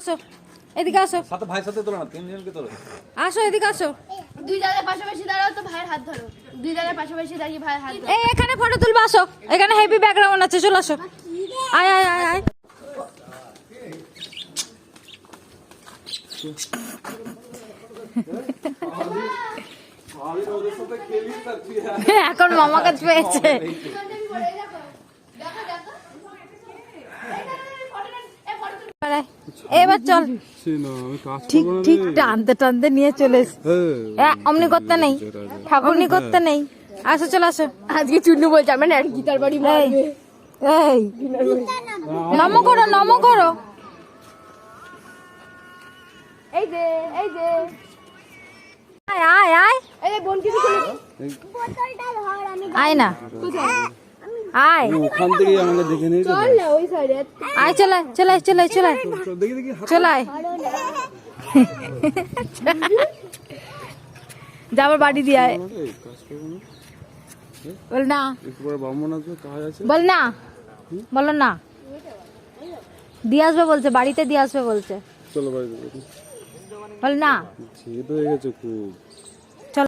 আসো, এদিকে আসো। সাথে ভাইয়ের সাথে তোলো না, তিনজনকে তোলো। আসো, এদিকে আসো। দুই দাদার পাশাপাশি দাঁড়াও তো ভাইয়ের হাত ধরো। দুই দাদার পাশাপাশি দাঁড়িয়ে ভাইয়ের হাত ধরো। এই এখানে ফটো তুলবা, আসো। এখানে হেভি ব্যাকগ্রাউন্ড আছে, চলে আসো। আয় আয় আয় আয়। এখন মামা কাজ পেয়েছে। এবার চল। ঠিক ঠিক টানতে টানতে নিয়ে চলে অমনি করতে নেই, অমনি করতে নেই। আসো, চলে আসো। আজকে চুন্নু বলছে আমরা আর গীতার বাড়ি মারবে। এই নমো করো, নমো করো। এই যে আয় আয় আয় এই বোন কিছু আয় না, আয় ওখান থেকে আমাকে দেখে নেই তো। চল না ওই সাইডে। আয়, চলে চলে চলে চলে দেখি দেখি চলে যাবার বাড়ি দিয়ে আয়। বল না, একটু পরে ব্রাহ্মণ আছে, কাজ আছে। বল না, বলো না। দিয়ে আসবে বলছে, বাড়িতে দিয়ে আসবে বলছে। চলো বাড়িতে। বল না। ছেলে তো হয়ে গেছে খুব।